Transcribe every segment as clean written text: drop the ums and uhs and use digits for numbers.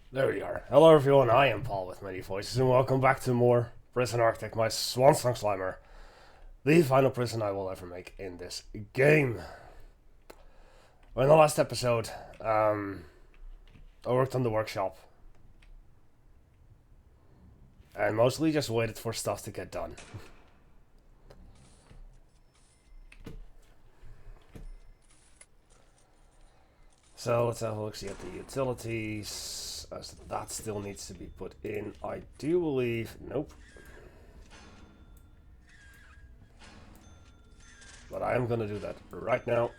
There we are. Hello everyone, I am Paul with many voices, and welcome back to more Prison Arctic, my Swansong Slimer. The final prison I will ever make in this game. Well, in the last episode, I worked on the workshop. And mostly just waited for stuff to get done. So let's have a look see at the utilities, as that still needs to be put in. I do believe, nope. But I am gonna do that right now.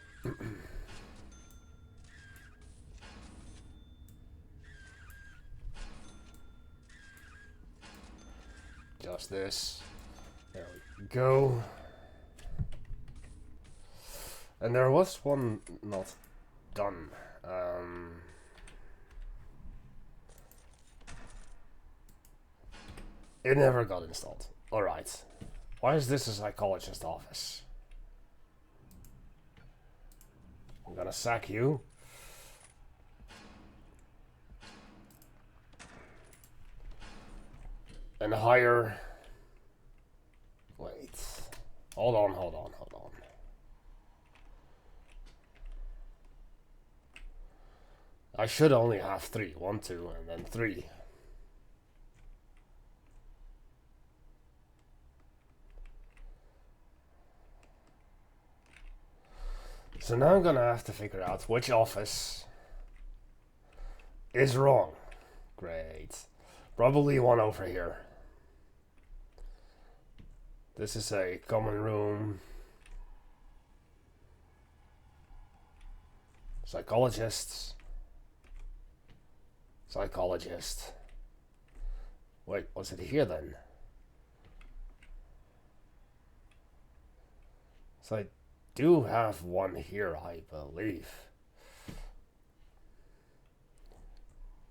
Just this. There we go. And there was one not done. It never got installed. Alright. Why is this a psychologist's office? I'm gonna sack you. And hire... Wait. Hold on. I should only have three. 1, 2, and then 3. So now I'm gonna have to figure out which office is wrong. Great. Probably one over here. This is a common room. Psychologists. Psychologist. Wait, was it here then? So I do have one here, I believe.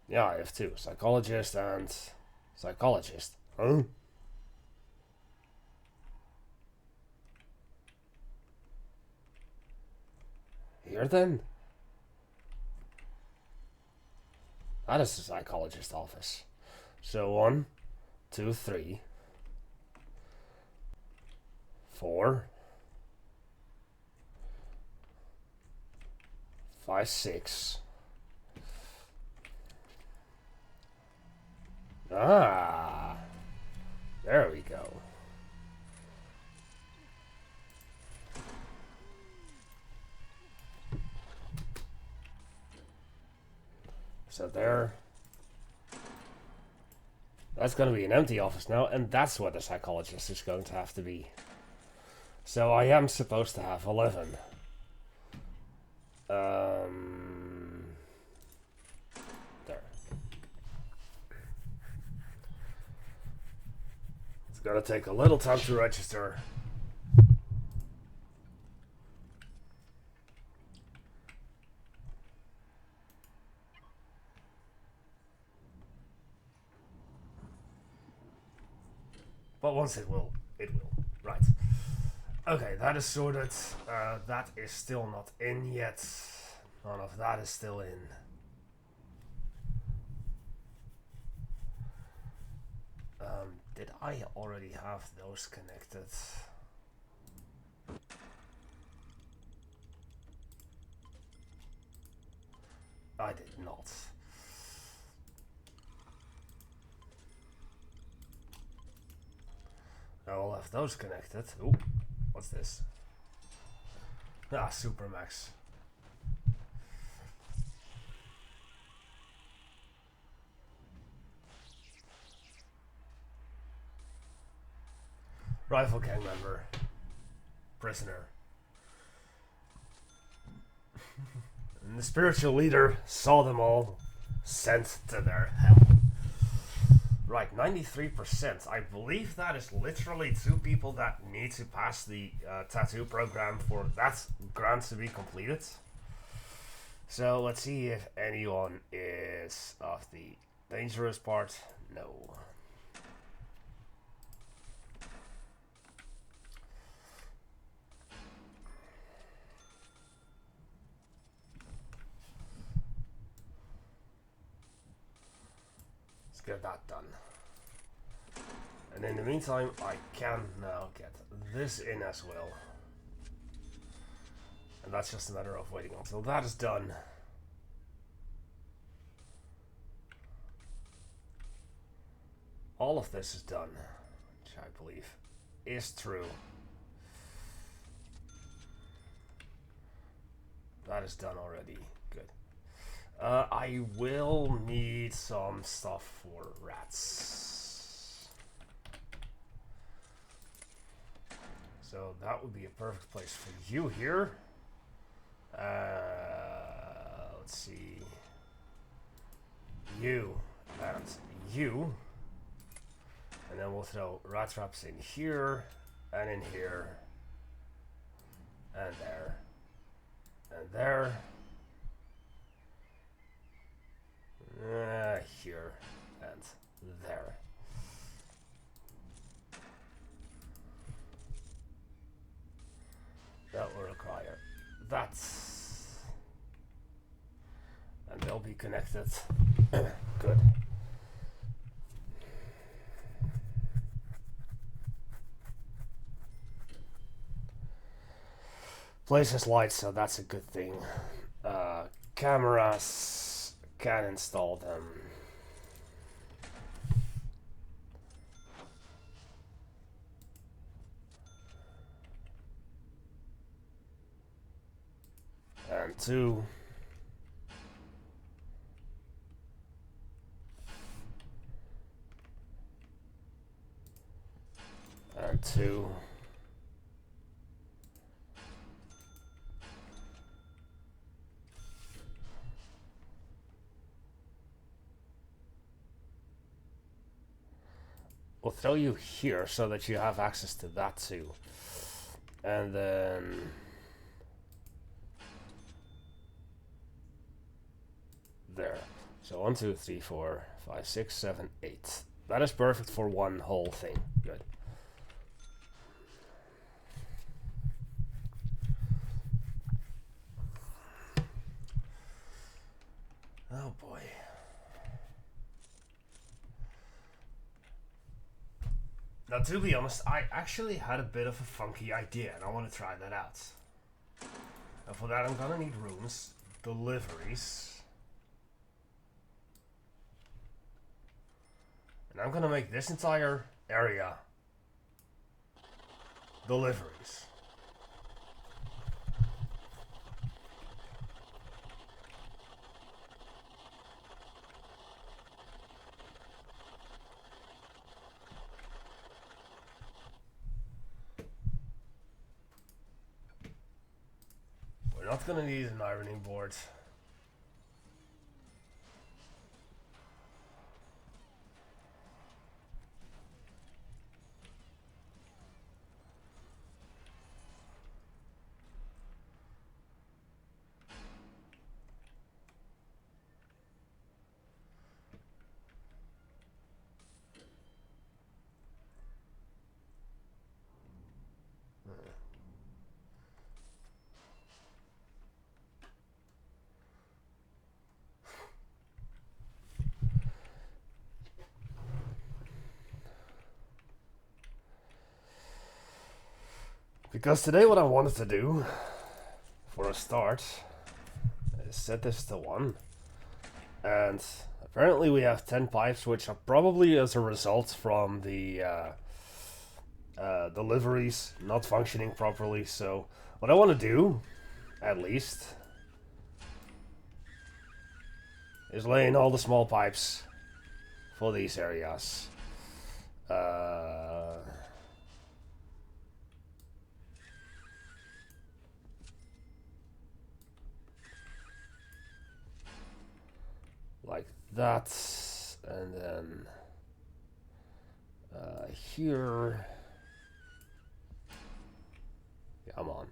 Yeah, I have two. Psychologist and psychologist. Huh? Here then? That is the psychologist's office. So 1, 2, 3, 4, 5, 6. Ah, there we go. So there. That's going to be an empty office now, and that's what the psychologist is going to have to be. So I am supposed to have 11. There. It's going to take a little time to register. But once it will, it will. Right. Okay, that is sorted. That is still not in yet. None of that is still in. Did I already have those connected? I did not. I will have those connected. Ooh, what's this? Ah, Supermax. Rifle gang member. Prisoner. And the spiritual leader saw them all, sent to their hell. Right, 93%. I believe that is literally 2 people that need to pass the tattoo program for that grant to be completed. So let's see if anyone is of the dangerous part. No. get that done. And in the meantime, I can now get this in as well. And that's just a matter of waiting until that is done. All of this is done, which I believe is true. That is done already. Good. I will need some stuff for rats. So that would be a perfect place for you here. Let's see. You and you. And then we'll throw rat traps in here, and in here, and there, and there, here, and there. That will require that. And they'll be connected. Good. Place has lights, so that's a good thing. Cameras, can install them. And 2. And 2. We'll throw you here so that you have access to that too. And then there. So 1, 2, 3, 4, 5, 6, 7, 8. That is perfect for one whole thing. Good. Oh boy. Now, to be honest, I actually had a bit of a funky idea, and I want to try that out. And for that, I'm gonna need rooms, deliveries, and I'm gonna make this entire area deliveries. We're not gonna need an ironing board. Because today what I wanted to do, for a start, is set this to 1. And apparently we have 10 pipes, which are probably as a result from the deliveries not functioning properly. So what I want to do, at least, is lay in all the small pipes for these areas. Like that, and then here. Come on.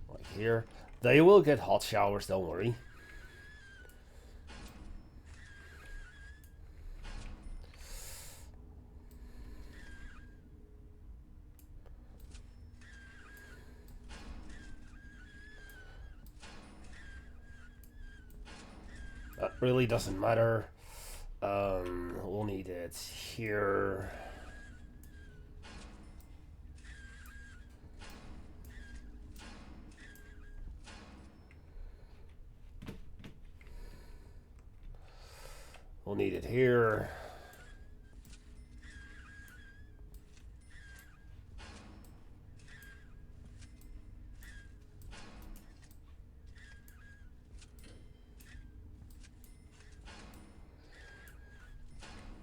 Like here. They will get hot showers, don't worry. really doesn't matter. We'll need it here. We'll need it here.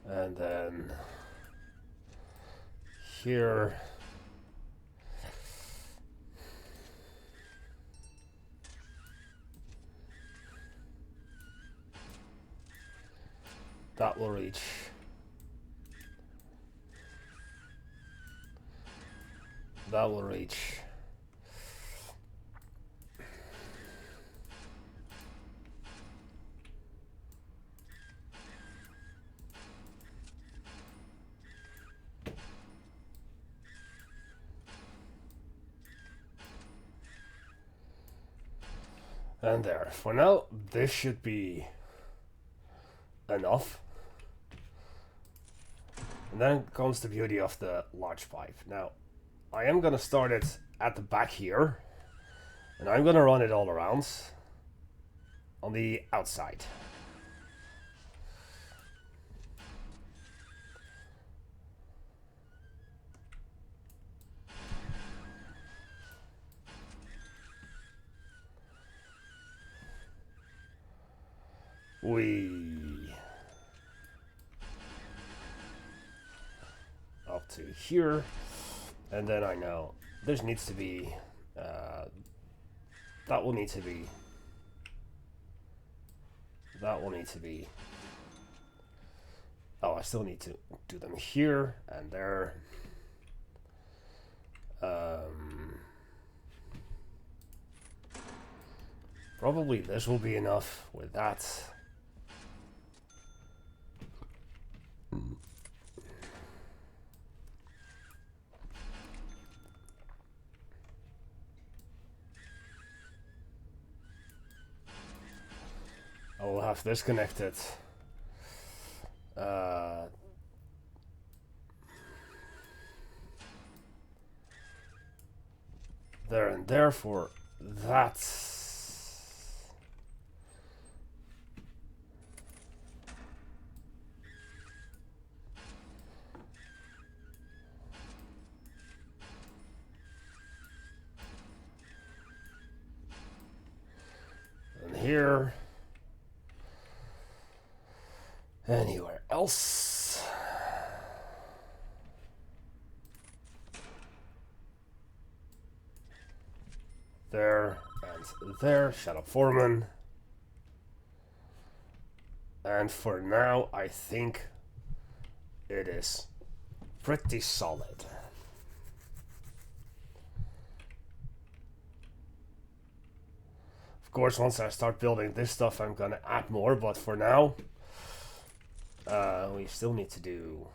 And then here. That will reach. That will reach. And there. For now, this should be enough. And then comes the beauty of the large pipe. Now, I am going to start it at the back here. And I'm going to run it all around on the outside. Up to here, and then I know this needs to be that will need to be oh, I still need to do them here and there. Probably this will be enough with that. I will have this connected. There and there for that. And here. Anywhere else? There and there. Shut up, Foreman. And for now, I think it is pretty solid. Of course, once I start building this stuff, I'm gonna add more, but for now, we still need to do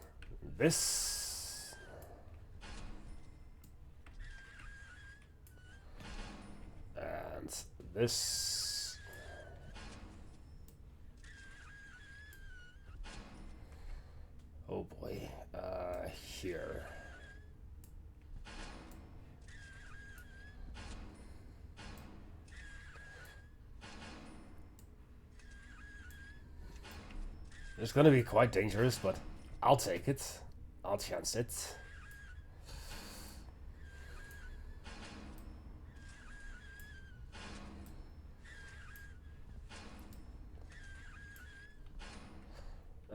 this. And this. Oh boy, here. It's gonna be quite dangerous, but I'll take it. I'll chance it.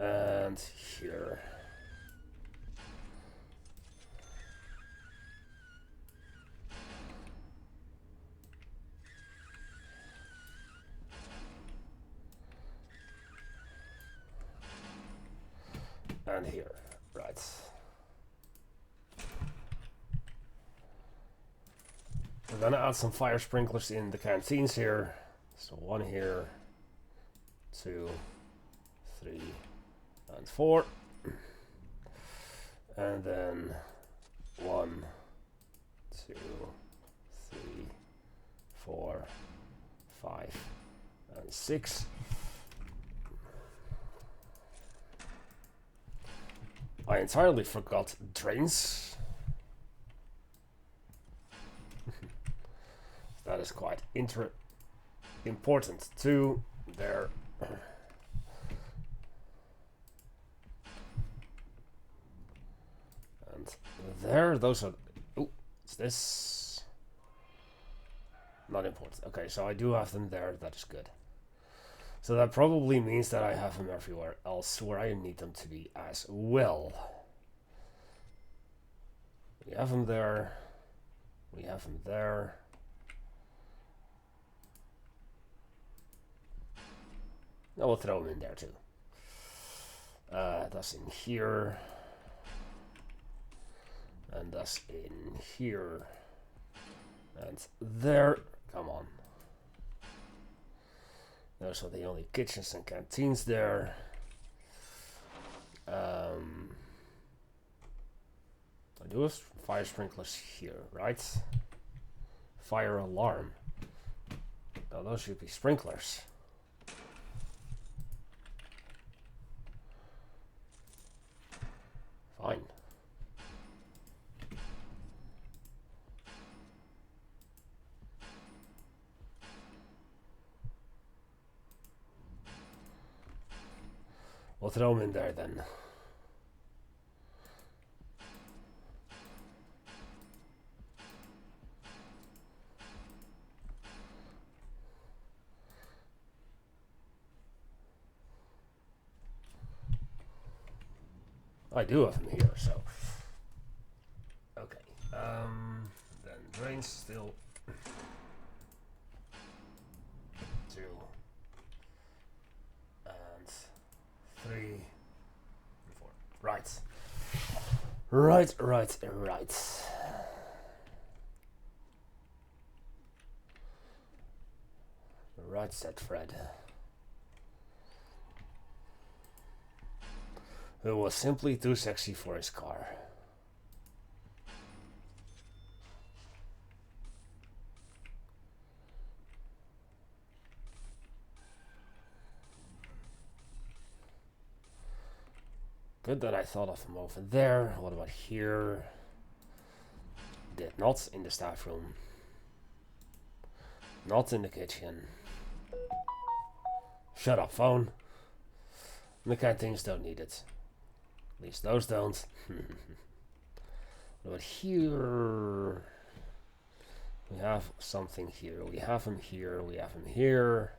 And here. And here, right. We're gonna add some fire sprinklers in the canteens here. So 1 here, 2, 3, and 4. And then 1, 2, 3, 4, 5, and 6. I entirely forgot drains. That is quite important too. There. And there, those are... Oh, is this... Not important. Okay, so I do have them there. That is good. So that probably means that I have them everywhere else where I need them to be as well. We have them there. We have them there. No, we'll throw them in there too. That's in here. And that's in here. And there. Come on. Those are the only kitchens and canteens there. I do have fire sprinklers here, right? Fire alarm. Now those should be sprinklers. Fine. We'll throw them in there then. I do have them here, so. Okay. Then drains still. 2 and 3 and 4. Right. Right. Right, said Fred. Who was simply too sexy for his car. Good that I thought of him over there. What about here? Did not in the staff room. Not in the kitchen. Shut up, phone. The canteens don't need it. At least those don't. What about here? We have something here. We have him here. We have him here.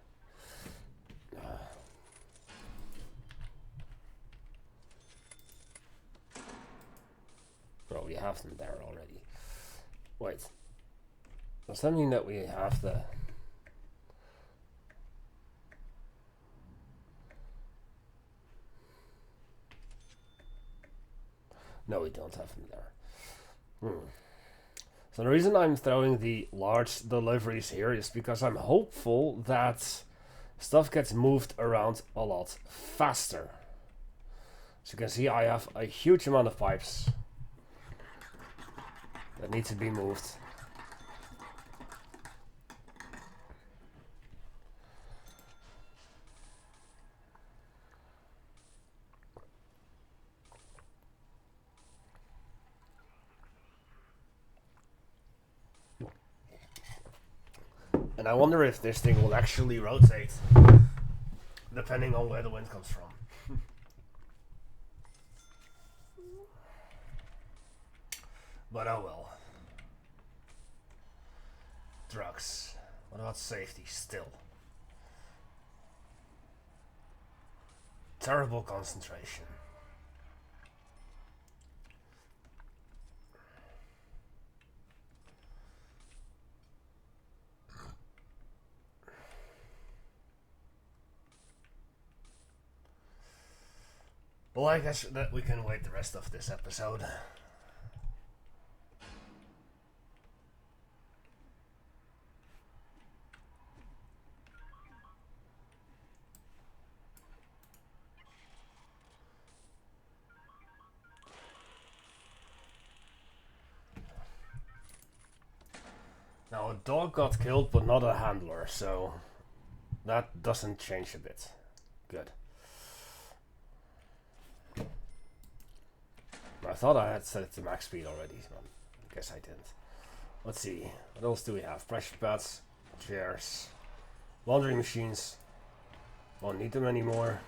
Well, we have them there already. Wait. Does that mean that we have the... No, we don't have them there. So the reason I'm throwing the large deliveries here is because I'm hopeful that stuff gets moved around a lot faster. As you can see, I have a huge amount of pipes that need to be moved. And I wonder if this thing will actually rotate, depending on where the wind comes from. But oh well. Drugs. What about safety still? Terrible concentration. Well, I guess that we can wait the rest of this episode. Now, a dog got killed, but not a handler, so that doesn't change a bit. Good. thought I had set it to max speed already. I guess I didn't. Let's see. What else do we have? Pressure pads, chairs, laundry machines. Won't need them anymore.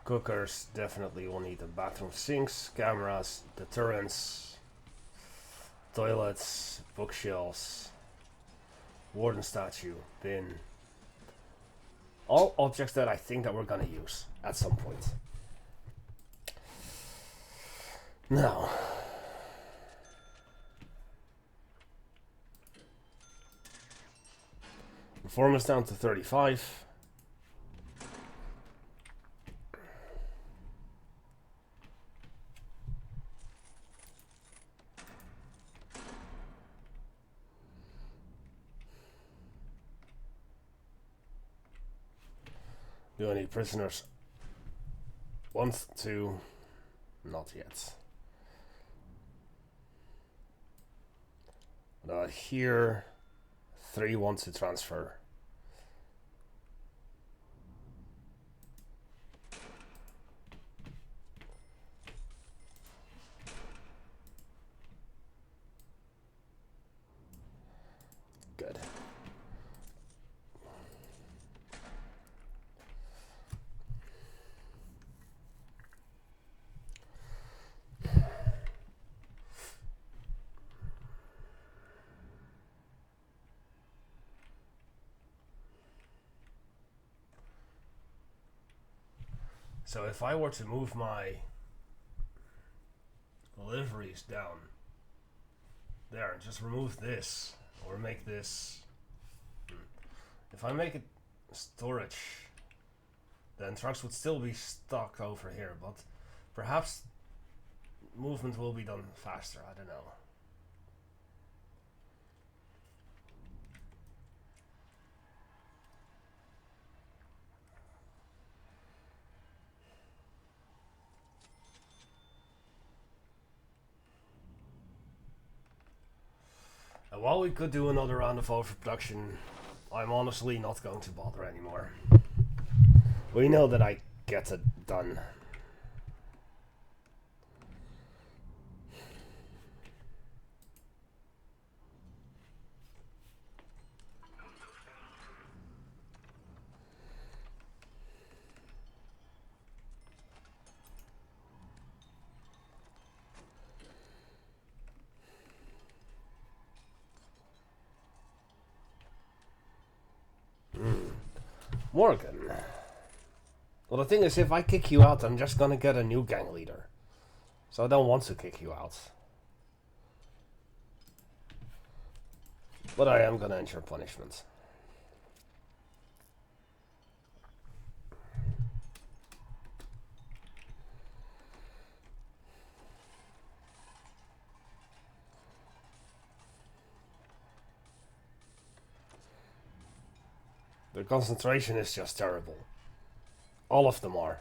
Cookers, definitely will need them. Bathroom sinks, cameras, deterrents, toilets, bookshelves, warden statue, bin. All objects that I think that we're gonna use at some point. Now, performance down to 35. Do any prisoners want to? Not yet. Here, 3 want to transfer. Good. So if I were to move my deliveries down there and just remove this, or make this, if I make it storage, then trucks would still be stuck over here, but perhaps movement will be done faster, I don't know. And while we could do another round of overproduction, I'm honestly not going to bother anymore. We know that I get it done. Morgan. Well, the thing is, if I kick you out, I'm just gonna get a new gang leader. So I don't want to kick you out. But I am gonna ensure punishment. The concentration is just terrible. All of them are.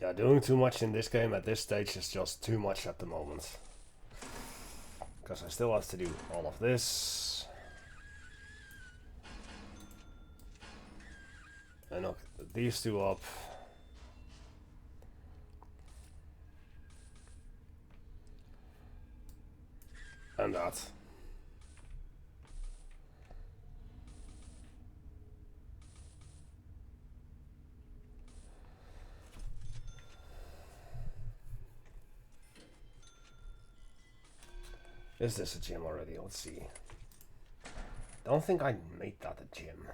Yeah, doing too much in this game at this stage is just too much at the moment. Because I still have to do all of this. And knock these two up. And that. Is this a gym already? Let's see. Don't think I made that a gym.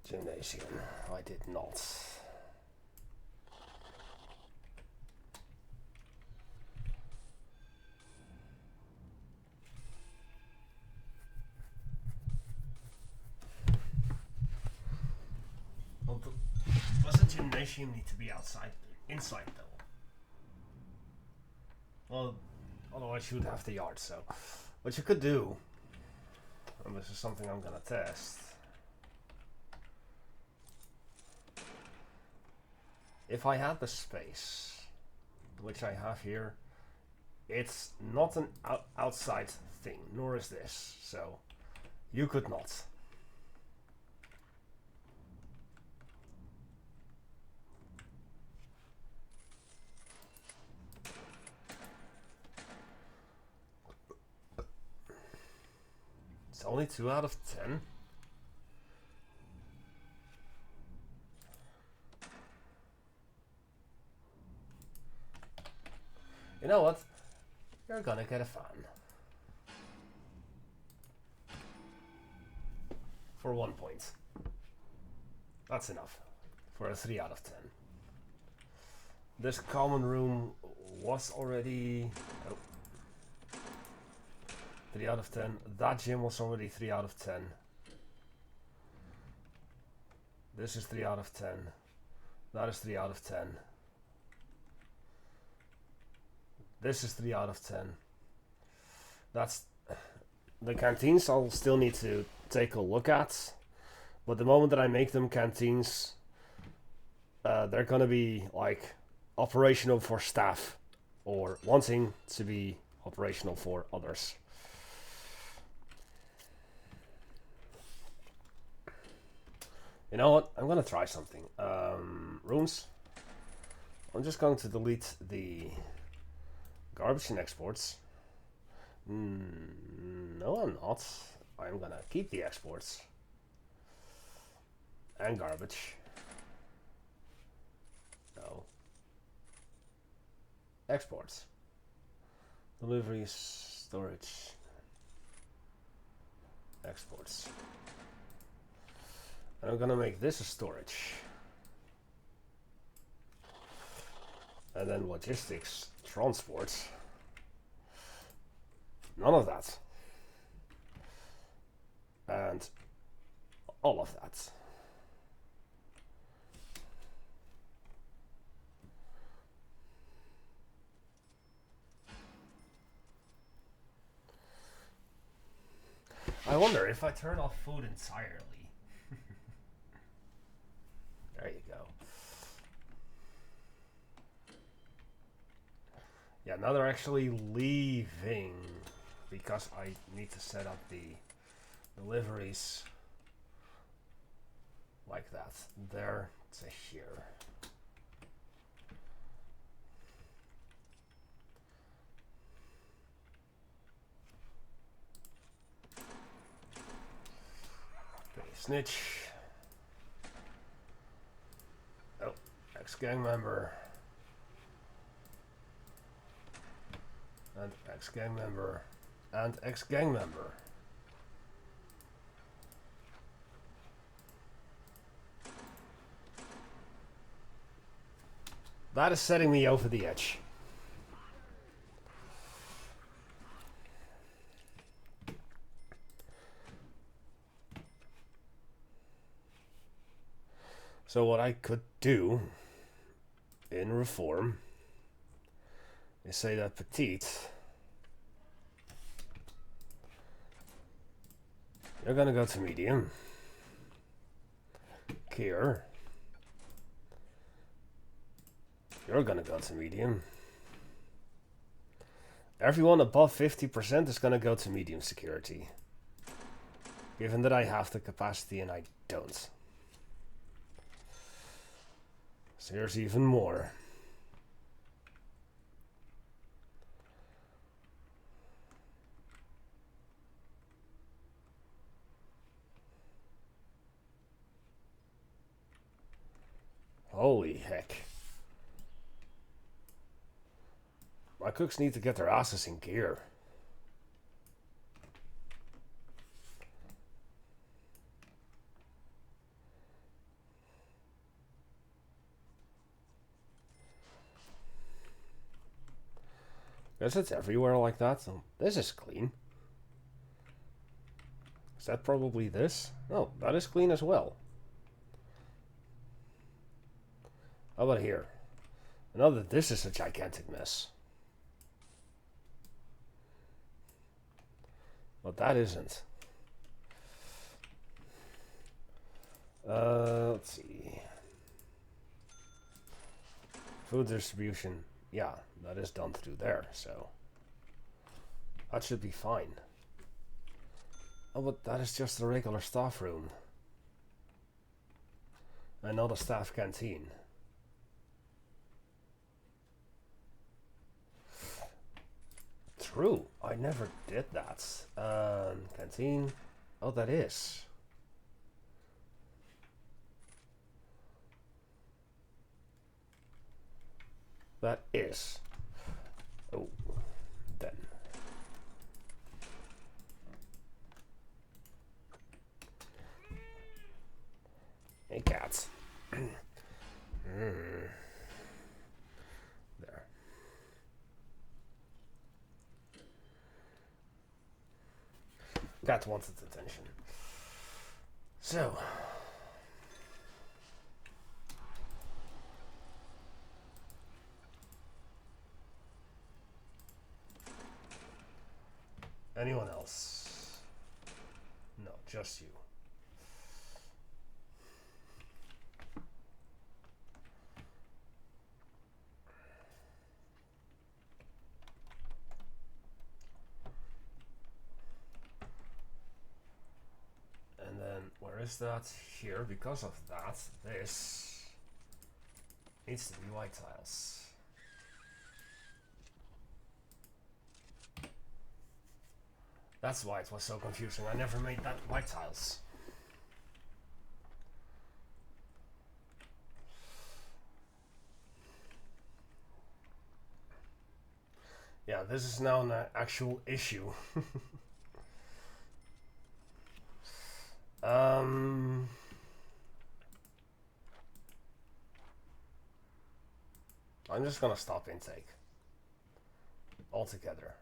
Gymnasium. I did not. gymnasium need to be inside though. Well, otherwise you'd have the yard, so. What you could do, and this is something I'm gonna test. If I had the space, which I have here, it's not an outside thing, nor is this, so you could not. It's only 2 out of 10. You know what? You're gonna get a fan. For 1 point. That's enough. For a 3 out of 10. This common room was already... Oh, 3 out of 10. That gym was already 3 out of 10. This is 3 out of 10. That is 3 out of 10. This is 3 out of 10. That's... The canteens I'll still need to take a look at. But the moment that I make them canteens, they're gonna be like operational for staff. Or wanting to be operational for others. You know what? I'm gonna try something. Rooms. I'm just going to delete the garbage and exports. No, I'm not. I'm gonna keep the exports. And garbage. No. Exports. Deliveries, storage. Exports. And I'm gonna make this a storage. And then logistics, transport. None of that. And all of that. I wonder if I turn off food entirely. There you go. Yeah, now they're actually leaving because I need to set up the deliveries like that. There to here. Okay, snitch. Oh, ex-gang member. And ex-gang member. And ex-gang member. That is setting me over the edge. So what I could do in reform is say that petite, you're gonna go to medium. Kier, you're gonna go to medium. Everyone above 50% is gonna go to medium security. Given that I have the capacity and I don't. So here's even more. Holy heck. My cooks need to get their asses in gear. Guess it's everywhere like that. So this is clean. Is that probably this? No, that is clean as well. How about here? I know that this is a gigantic mess. But that isn't. Let's see. Food distribution. Yeah, that is done through there, so that should be fine. Oh, but that is just a regular staff room. And not a staff canteen. True, I never did that. Canteen. Oh, that is. That is. Oh, then. Hey, cats. There. Cat wants its attention. So. Anyone else? No, just you. And then, where is that? Here, because of that, this needs to be white tiles. That's why it was so confusing. I never made that white tiles. Yeah, this is now an actual issue. I'm just gonna stop intake altogether.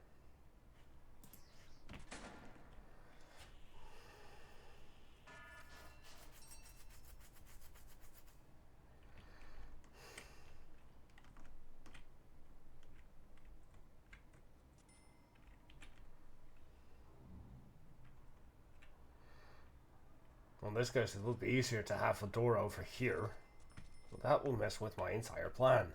In this case, it would be easier to have a door over here, but that will mess with my entire plan.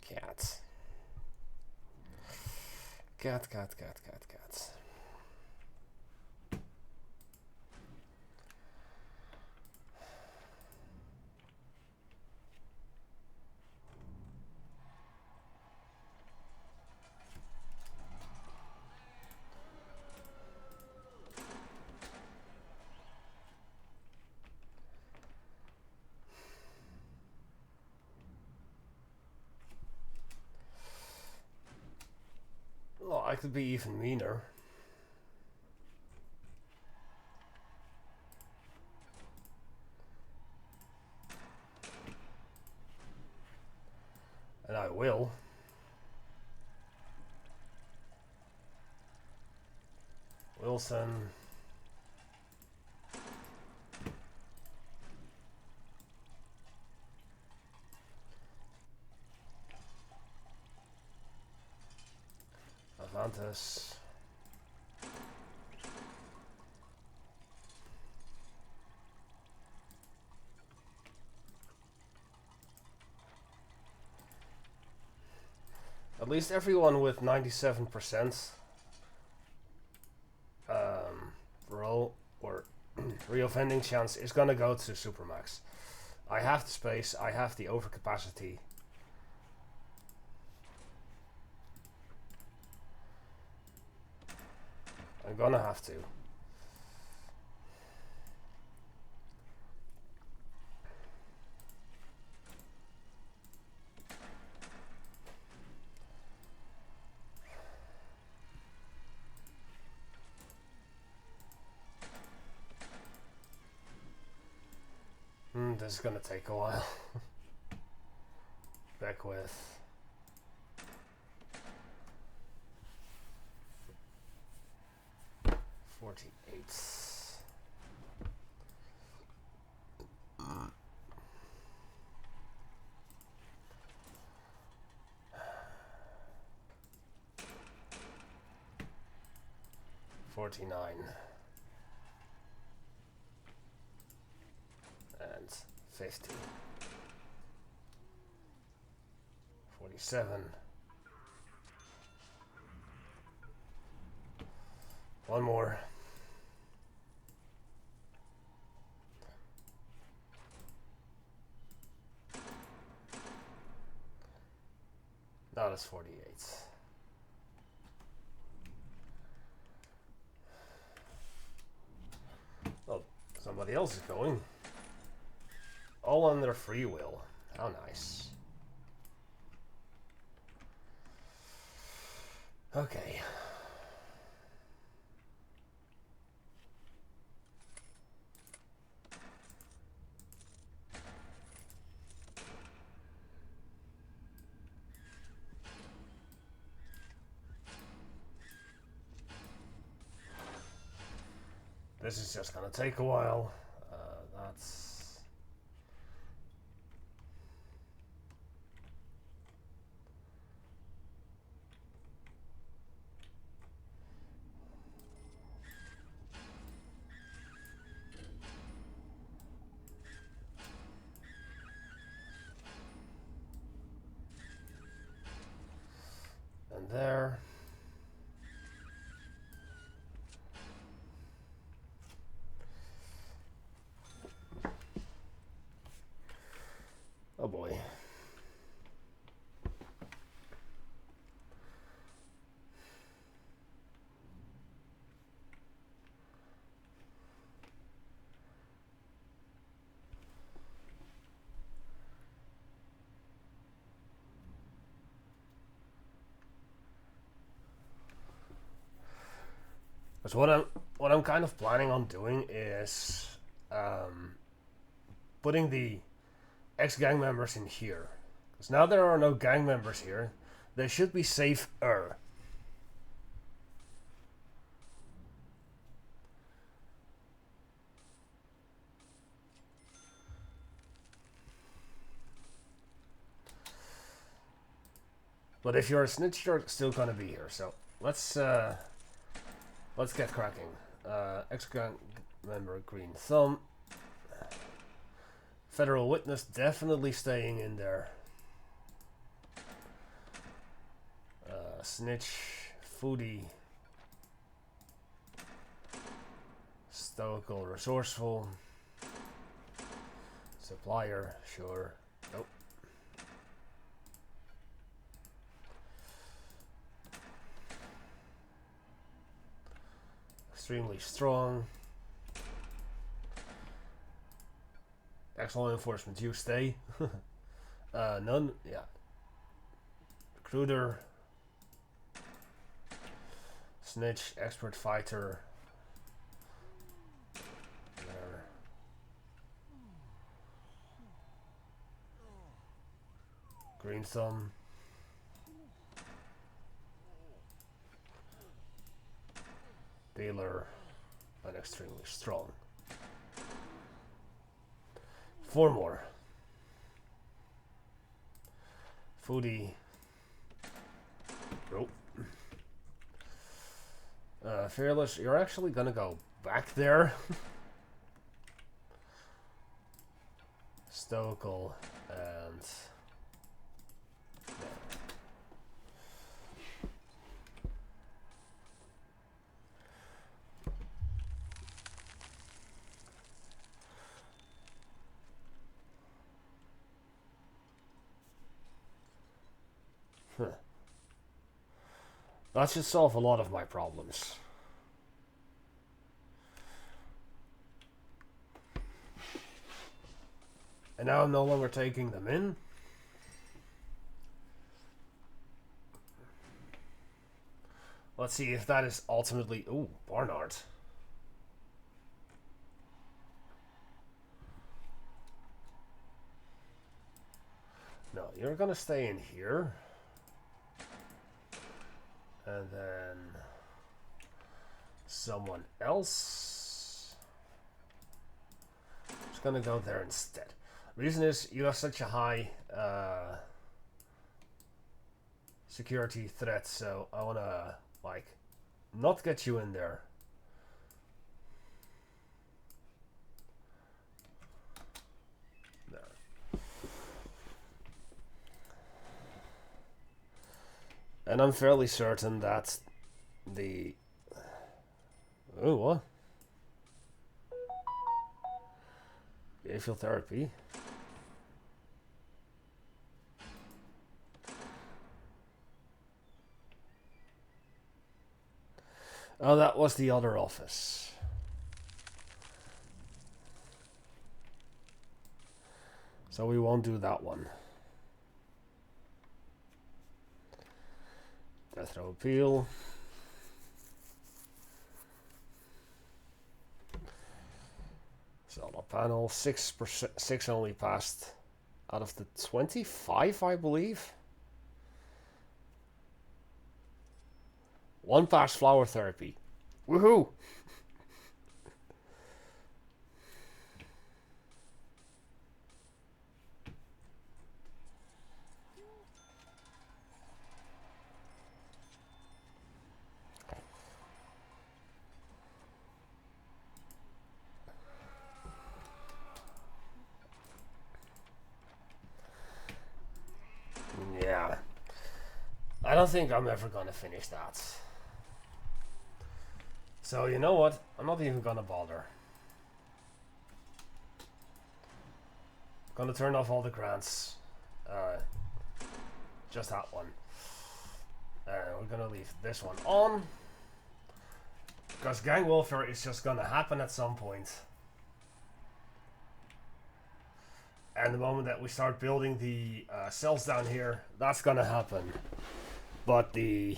Cat. Cat, cat, cat, cat, cat. Well, I could be even meaner. And I will. Wilson. Avantis. At least everyone with 97% roll or reoffending chance is gonna go to Supermax. I have the space, I have the overcapacity. I'm gonna have to. this is gonna take a while. Back with 48. $49 and 50. 47. One more. Now it's 48. Oh, somebody else is going. All on their free will. How nice. Okay. This is just gonna take a while. That's... And there. Oh boy. Because what I'm kind of planning on doing is putting the ex-gang members in here. Because now there are no gang members here, they should be safer. But if you're a snitch, you're still gonna be here. So let's get cracking. Ex-gang member Green Thumb. Federal witness definitely staying in there. Snitch, foodie, stoical, resourceful, supplier, sure, nope. Extremely strong. Excellent enforcement, you stay. None, yeah. Recruiter. Snitch, expert fighter. There. Green Thumb. Dealer. And extremely strong. 4 more. Foodie. Nope. Fearless, you're actually gonna go back there. Stoical and... Huh. That should solve a lot of my problems. And now I'm no longer taking them in. Let's see if that is ultimately... Ooh, Barnard. you're gonna stay in here. And then someone else is gonna go there instead. Reason is you have such a high security threat, so I wanna like not get you in there. There. And I'm fairly certain that the oh what? Behavioral therapy. Oh, that was the other office. So we won't do that one. Death row appeal. Solar panel, 6%, 6 only passed out of the 25, I believe. One passed flower therapy. Woohoo! Yeah. I don't think I'm ever gonna finish that. So you know what? I'm not even gonna bother. Gonna turn off all the grants. Just that one. We're gonna leave this one on. Because gang welfare is just gonna happen at some point. And the moment that we start building the cells down here, that's gonna happen. But the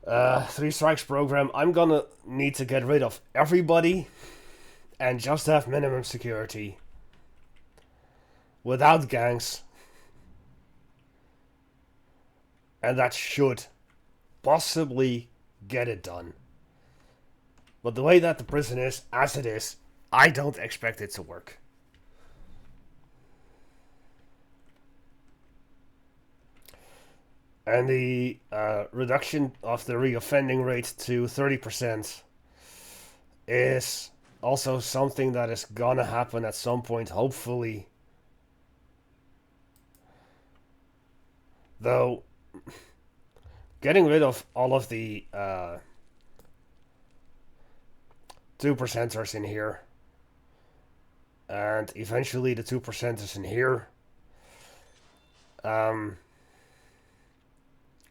3 strikes program, I'm gonna need to get rid of everybody and just have minimum security. Without gangs. And that should possibly get it done. But the way that the prison is, as it is, I don't expect it to work. And the reduction of the reoffending rate to 30% is also something that is gonna happen at some point, hopefully. Though, getting rid of all of the 2%ers in here, and eventually the 2%ers in here.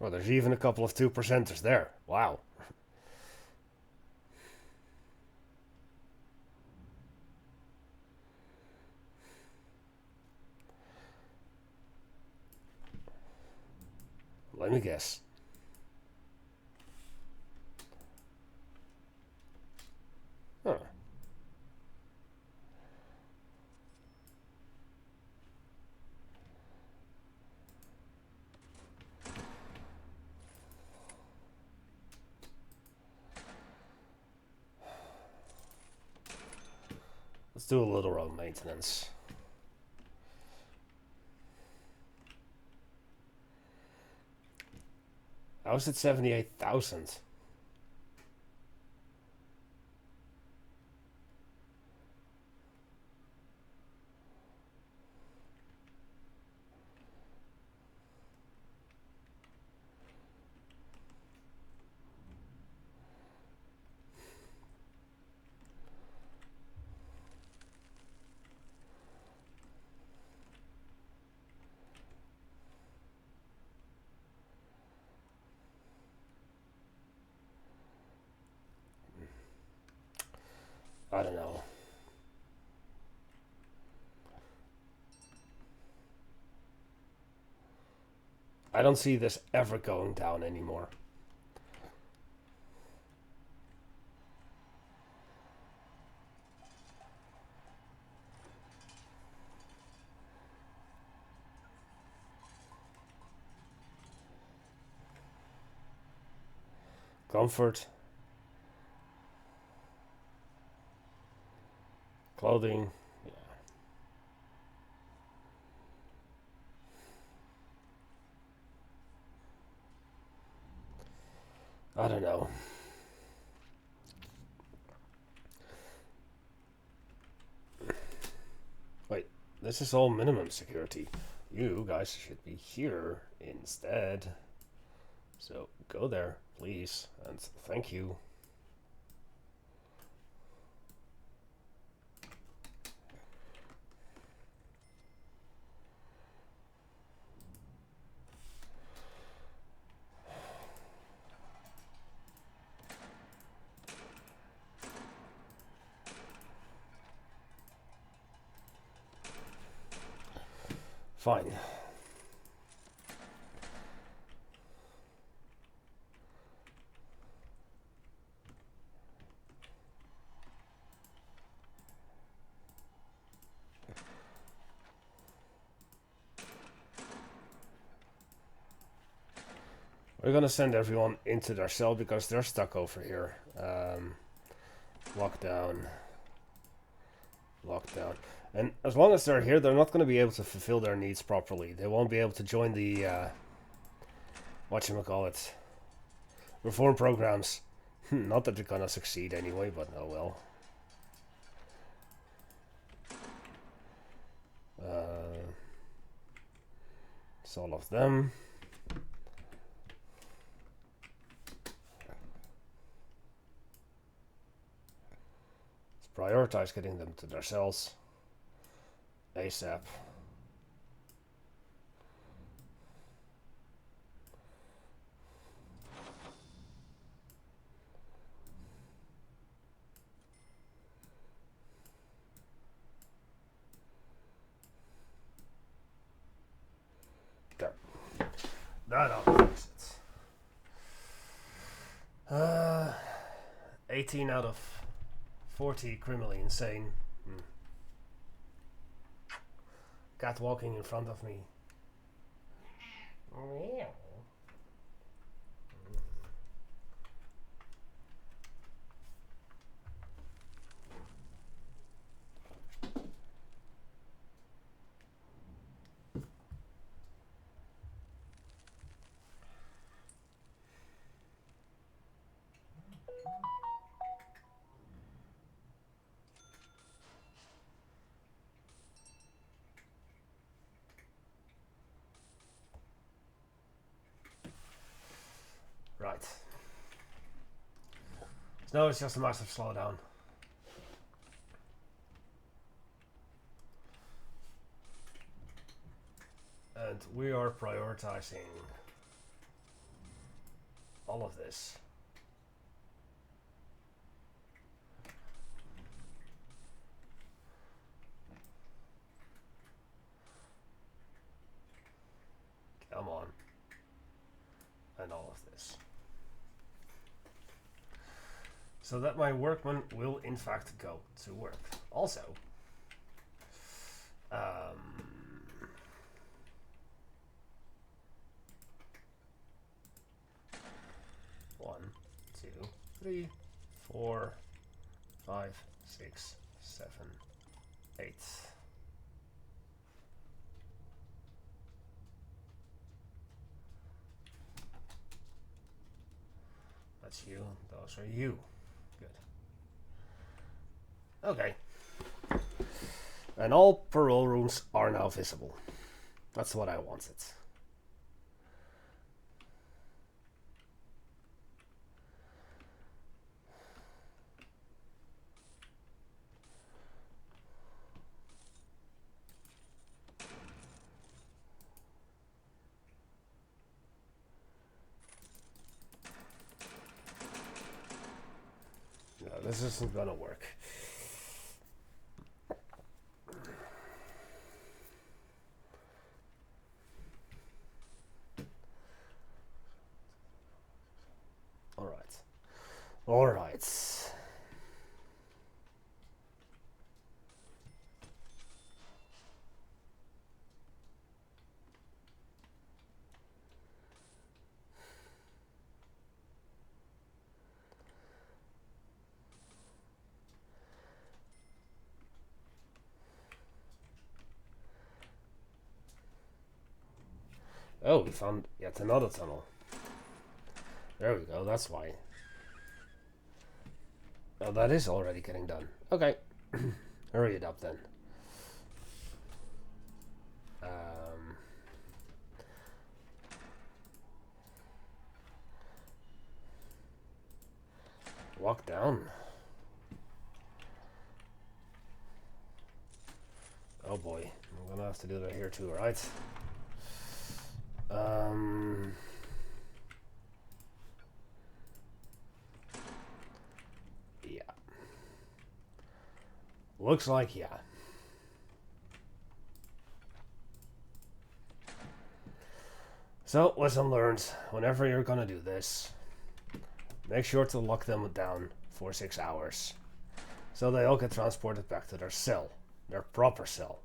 Well, there's even a couple of 2%ers there. Wow. Let me guess. Huh. Let's do a little road maintenance. I was at 78,000. I don't know. I don't see this ever going down anymore. Comfort. Clothing. Yeah. I don't know. Wait, this is all minimum security. You guys should be here instead. So go there, please, and thank you. Fine. We're gonna send everyone into their cell because they're stuck over here. Lockdown. Lockdown. And as long as they're here, they're not going to be able to fulfill their needs properly. They won't be able to join the, whatchamacallit, reform programs. Not that they're going to succeed anyway, but oh well. It's all of them. Let's prioritize getting them to their cells ASAP. There. That'll fix it. 18 out of 40 criminally insane. Cat walking in front of me. Right. So now it's just a massive slowdown. And we are prioritizing all of this. Come on. And all of this. So that my workmen will in fact go to work. Also, 1, 2, 3, 4, 5, 6, 7, 8. That's you. Those are you. Good. Okay. And all parole rooms are now visible. That's what I wanted. No, this isn't gonna work. All right. Oh, we found yet another tunnel. There we go, that's why. Oh, that is already getting done. Okay. Hurry it up then. Walk down. Oh boy, I'm gonna have to do that here too, right? Yeah. Looks like yeah. So, lesson learned. Whenever you're gonna do this, make sure to lock them down for 6 hours. So they all get transported back to their cell. Their proper cell.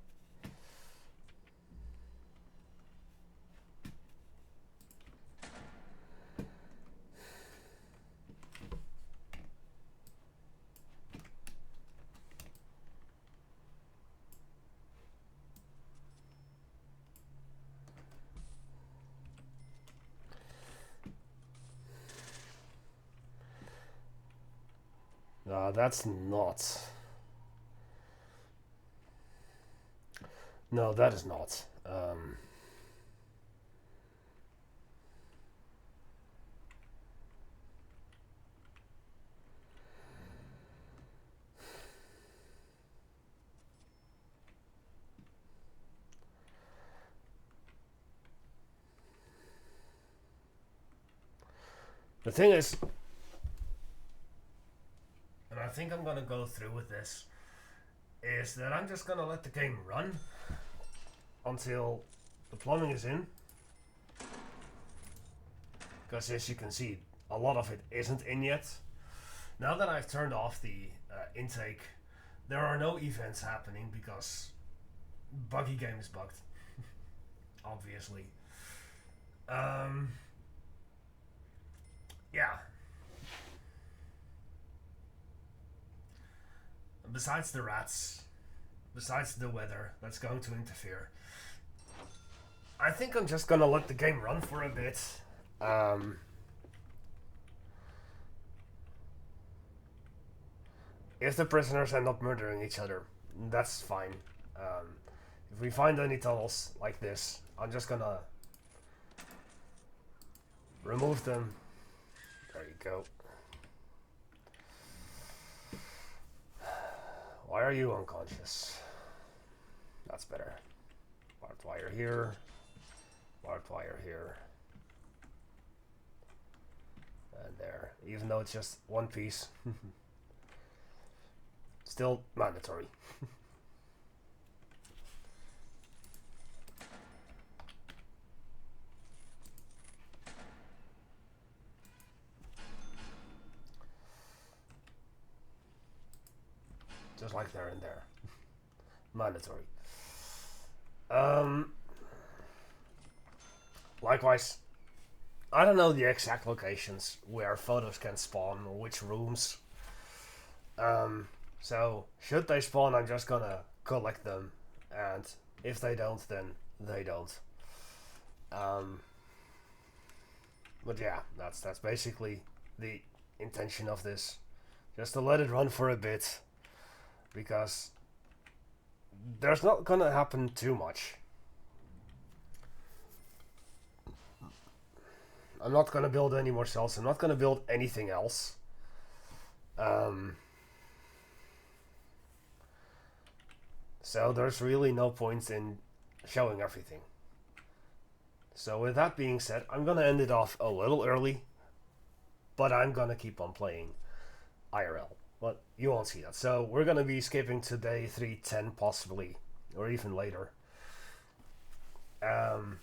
That's not. No, that is not. The thing is, and I think I'm gonna go through with this, is that I'm just gonna let the game run until the plumbing is in. Because as you can see, a lot of it isn't in yet. Now that I've turned off the intake, there are no events happening because buggy game is bugged. Obviously. Yeah. Besides the rats, besides the weather that's going to interfere, I think I'm just gonna let the game run for a bit. If the prisoners end up murdering each other, that's fine. If we find any tunnels like this, I'm just gonna remove them. There you go. Why are you unconscious? That's better. Barbed wire here. Barbed wire here. And there. Even though it's just one piece. Still mandatory. Just like there and there. Mandatory. Likewise, I don't know the exact locations where photos can spawn or which rooms. So should they spawn, I'm just gonna collect them, and if they don't, then they don't. But yeah, that's basically the intention of this, just to let it run for a bit, because there's not gonna happen too much. I'm not gonna build any more cells. I'm not gonna build anything else. So there's really no point in showing everything. So with that being said, I'm gonna end it off a little early, but I'm gonna keep on playing IRL. But you won't see that. So we're gonna be skipping to day 310 possibly, or even later. And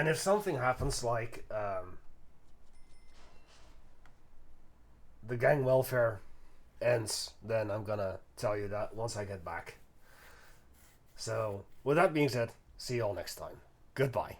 if something happens like the gang welfare ends, then I'm gonna tell you that once I get back. So with that being said, see you all next time. Goodbye.